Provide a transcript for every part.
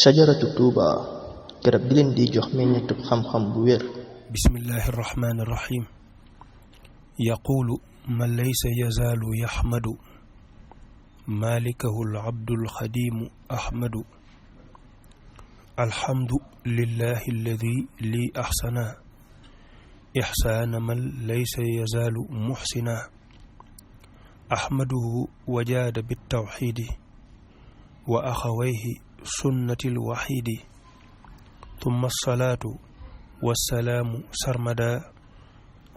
shajaratu tuuba garab gi leen di jox meññetub xam-xam bu wér. bismillahi irrahmani irrahim. yaqulu man laysa yazaalu yaxmadu malikahu alabdu alxadimu ahmadu alhamdu lillahi alladi li axsana ixsaana man laysa yazaalu muxsina ahmaduhu wajaada bitawxidi wa axawayhi sunnati alwaxidi ثم الصلاة والسلام سرمدا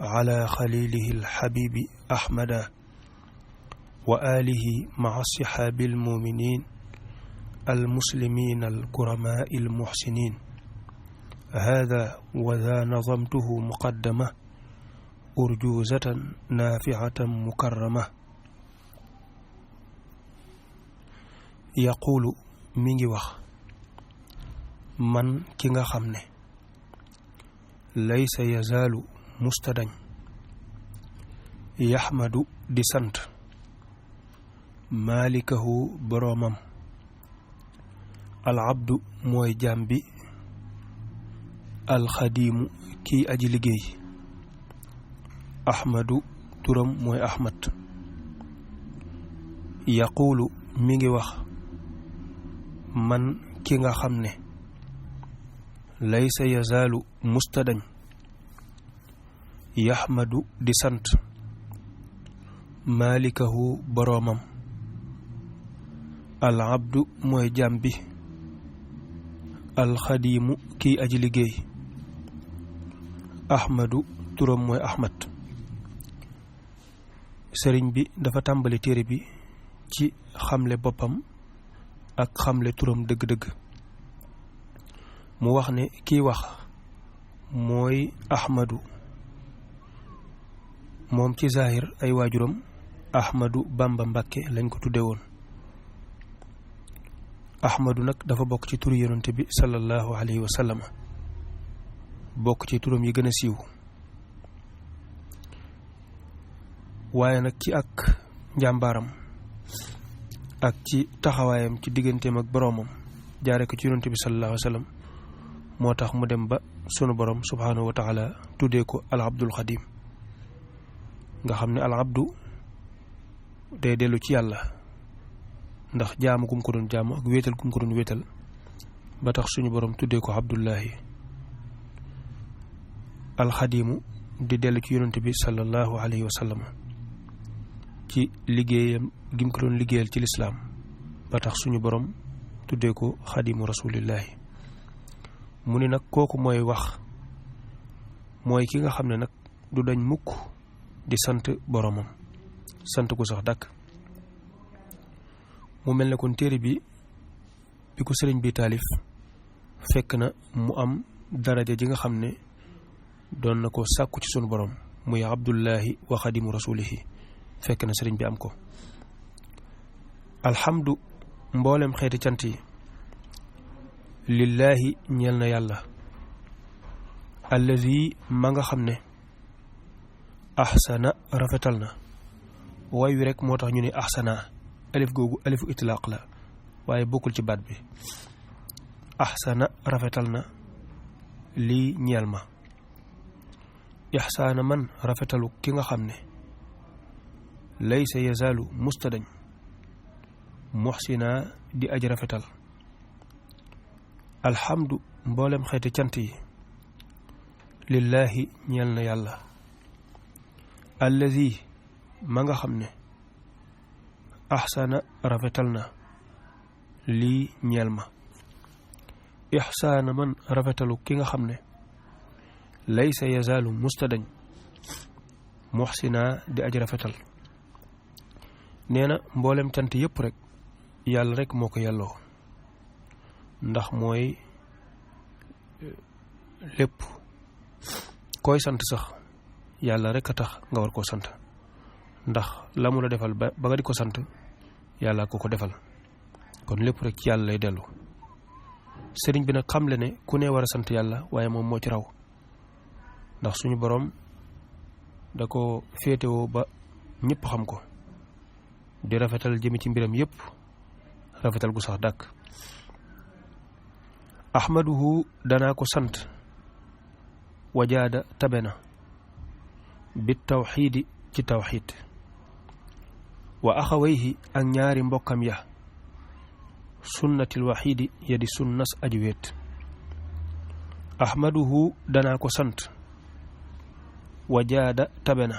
على خليله الحبيب أحمد وآله مع الصحاب المؤمنين المسلمين الكرماء المحسنين هذا وذا نظمته مقدمة أرجوزة نافعة مكرمة. يقول مينغي وخ man ki nga xam ne laysa yazaalu mustadañ yaxmadu di sant maalikahu boroomam al abdu mooy jaam bi alxadiimu kiy aji liggéey ahmadu turam mooy ahmad yaquulu mi ngi wax man ki nga xam ne laysa yazaalu mustadañ yaxmadu di sant maalikahu boroomam al abdu mooy jaam bi alxadiimu kiy aji liggéey ahmadu turam mooy ahmad. sëriñ bi dafa tàmbali téere bi ci xamle boppam ak xamle turam dëgg-dëgg. mu wax ne kiy wax mooy ahmadu moom ci zahir ay waajuram ahmadu bamba mbàkke lañ ko tudde woon. ahmadu nag dafa bokk ci turu yonent bi sallallahu alayhi wa sallam bokk ci turam yi gën a siiw waaye nag ci ak njàmbaaram ak ci taxawaayam ci digganteem ak boroomam jaare ko ci yonent bi sallallahu alayhi wa sallam moo tax mu dem ba sunu borom subhaanahu wa taala tuddee ko al abdul xadim nga xam ne al abdu day dellu ci yàlla ndax jaamu gum ko doon jaamu ak wéetal gum ko doon wéetal ba tax suñu borom tuddee ko abdullahi. al xadimu di dellu ci yonent bi sallallahu alayhi wa sallam ci liggéeyam gim ko doon liggéeyal ci lislaam ba tax suñu borom tuddee ko xadimu rasulillahi. mu ni nag kooku mooy wax mooy ki nga xam ne nag du dañ mukk di sant boromam sant ko sax dàkk. mu mel ne kon téere bi ko sëriñ bi taalif fekk na mu am daraja ji nga xam ne doon na ko sàkku ci sunu borom muy abdullahi wa xadimu rasulihi fekk na sëriñ bi am ko. alhamdu mboolem xeeti cant yi lillaahi ñeel na yàlla allazi ma nga xam ne ahsana rafetal na way wi rek moo tax ñu ne ahsana alif googu alifu itlaaq la waaye bokkul ci baat bi. ahsana rafetal na lii ñeel ma ihsaana man rafetalu ki nga xam ne laysa yazaalu mustadañ muhsina di aj rafetal. alhamdu mboolem xeeti cant yi lillaahi ñeel na yàlla allazi ma nga xam ne ahsana rafetal na lii ñeel ma ihsaana man rafetalu ki nga xam ne laysa yazaalu mustadañ muhsina di aj rafetal. nee na mboolem cant yépp rek yàlla rek moo ko yelloo ndax mooy lépp koy sant sax yàlla rek a tax nga war koo sant ndax la mu la defal ba nga di ko sant yàlla ko defal kon lépp rek ci yàlla lay dellu. sëriñ bi nag xamle ne ku ne war a sant yàlla waaye moom moo ci raw ndax suñu boroom da ko féetewoo ba ñëpp xam ko di rafetal jëme ci mbiram yépp rafetal gu sax dàkk. ahmaduhu danaa ko sant wajaada tabena bi tawxiidi ci tawxiid wa axawayhi ak ñaari mbokkam ya sunnatil waxiidi ya di sunnas aji wéet ahmaduhu danaa ko sant wajaada tabena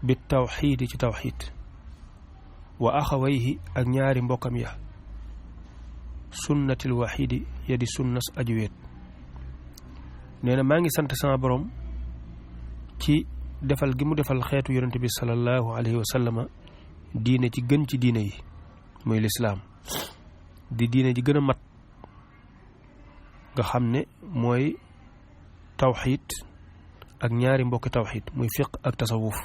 bi tawxiidi ci tawxiid wa axawayhi ak ñaari mbokkam ya sunnatil waxiidi ya di sunnas aji wéet nee na maa ngi sant sama borom ci defal gi mu defal xeetu yonente bi sallallahu alayhi wa sallama diine ci gën ci diine yi muy lislaam di diine ji gën a mat nga xam ne mooy tawxiid ak ñaari mbokki tawxiid muy fiq ak tasawuf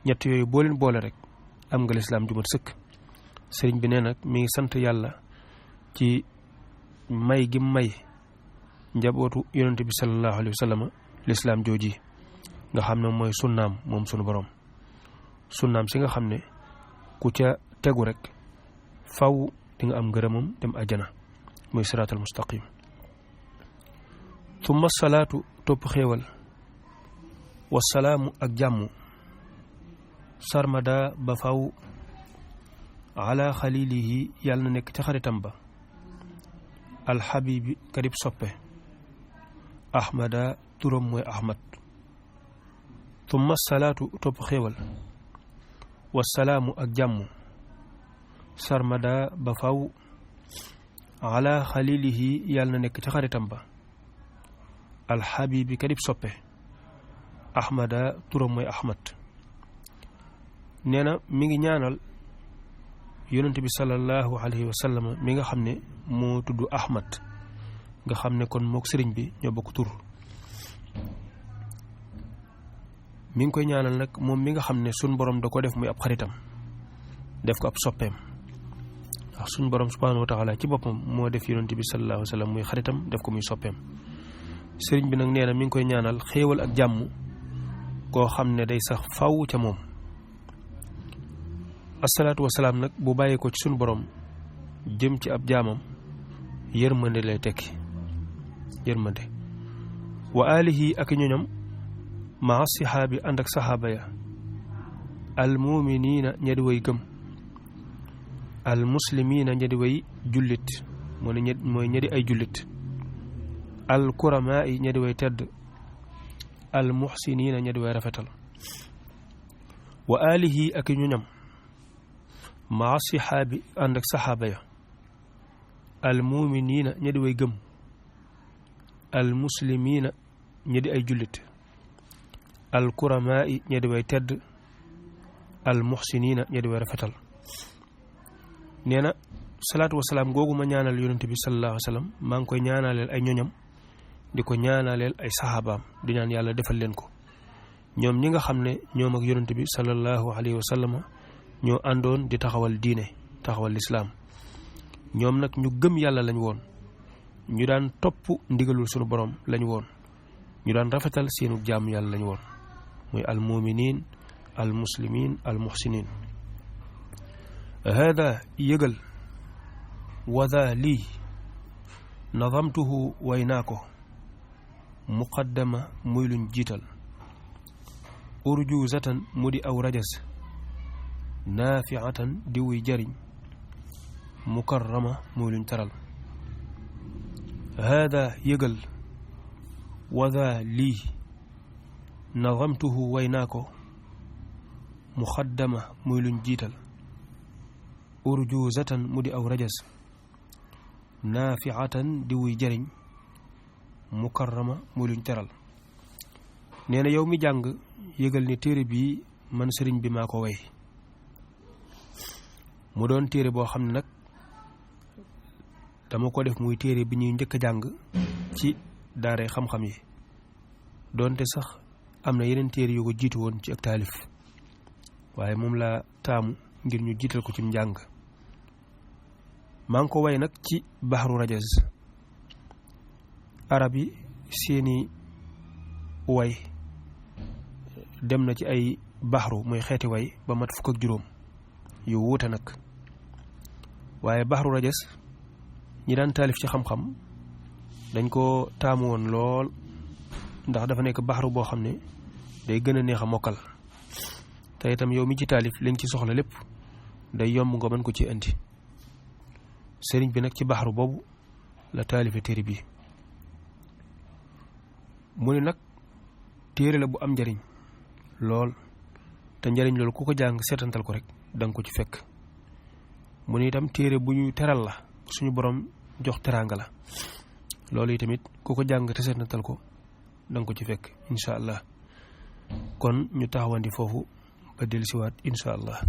ñett yooyu boo leen boole rek am nga lislaam ju mat sëkk sëriñ bi nee nag mi ngi sant yàlla ci may gi may njabootu yonente bi sallallahu alayhi wa sallama lislaam jooji nga xam ne mooy sunnaam moom sunu borom sunnaam si nga xam ne ku ca tegu rek faw di nga am ngërëmam dem ajjana muy siraatal mustaqim thumma salaatu topp xéewal wasalaamu ak jàmm sarmada ba faw ala xalilihi yàlla na nekk ca xaritam ba alxabibi kadib soppe ahmada turam mooy ahmad thumma salaatu topp xéewal wasalaamu ak jàmm sarmada ba faw ala xalilihi yàlla na nekk ca xaritam ba alxabibi kadib soppe ahmada turam mooy ahmad nee na mi ngi ñaanal yonent bi sallallahu alayhi wa sallam mi nga xam ne moo tudd ahmad nga xam ne kon mook sëriñ bi ñoo bokk tur mi ngi koy ñaanal nag moom mi nga xam ne suñ borom da ko def muy ab xaritam def ko ab soppeem ndax suñ borom subhanahu wa taala ci boppam moo def yonent bi sallallahu alayhi wa sallam muy xaritam def ko muy soppeem sëriñ bi nag nee na mi ngi koy ñaanal xéewal ak jàmm koo xam ne day sax faw ca moom asalaatu wasalaam nag bu bàyyee ko ci suñu borom jëm ci ab jaamam yërmande lay tekki yërmande wa alihi ak ñoñam maa sihaabi ànd ak saxaaba ya almuminina ña di way gëm almuslimina ña di way jullit mooy ña di ay jullit alkuramaa yi ña di way tedd almuxsinina ña di way rafetal wa alihi ak ñoñam maa sihaabi ànd ak saxaaba ya almuminina ña di way gëm almuslimina ña di ay jullit alkuramaa yi ña di way tedd almuxsinina ña di way rafetal nee na salaatu wasalaam googu ma ñaanal yonente bi sallallahu alayhi wa sallam maa ngi koy ñaanaleel ay ñoñam di ko ñaanaleel ay saxaabaam di ñaan yàlla defal leen ko ñoom ñi nga xam ne ñoom ak yonente bi sallallahu alayhi wa sallam ñoo àndoon di taxawal diine taxawal lislaam ñoom nag ñu gëm yàlla lañ woon ñu daan topp ndigalul sunu borom lañ woon ñu daan rafetal seenu jaam yàlla lañ woon muy almuminin almuslimin almuxsinin hada yëgal wada lii nadamtuhu way naa ko muqaddama muy luñ jiital urjuzatan mu di aw rajas naafiatan di wuy jariñ mukarrama muy luñ taral hada yëgal wada lii nadamtuhu way naa ko muqaddama muy luñ jiital urjuzatan mu di aw rajas naafiatan di wuy jariñ mukarrama muy luñ teral nee na yow mi jàng yëgal ni téere bii man sëriñ bi maa ko way mu doon téere boo xam ne nag dama ko def muy téere bi ñuy njëkk a jàng ci daara xam-xam yi doonte sax am na yeneen téere yu ko jiitu woon ci ak taalif waaye moom laa taamu ngir ñu jiital ko ci njàng maa ngi ko way nag ci baxru rajaz arab yi seeni way dem na ci ay baxru muy xeeti way ba mat fukk ak juróom yu wuute nag waaye baxru rajaz ñi daan taalif ci xam-xam dañ ko taamu woon lool ndax dafa nekk baxaru boo xam ne day gën a neex a mokkal te itam yow mi ci taalif liñ ci soxla lépp day yomb nga mën ko ci indi sëriñ bi nag ci baxaru boobu la taalife téere bi mu ne nag téere la bu am njariñ lool te njariñ loolu ku ko jàng seetantal ko rek danga ko ci fekk mu ne itam téere bu ñu teral la suñu borom jox teraanga la loolu yi tamit ku ko jàng te seetantal ko danga ko ci fekk incha allah kon ñu taxawandi foofu ba dellusiwaat incha allah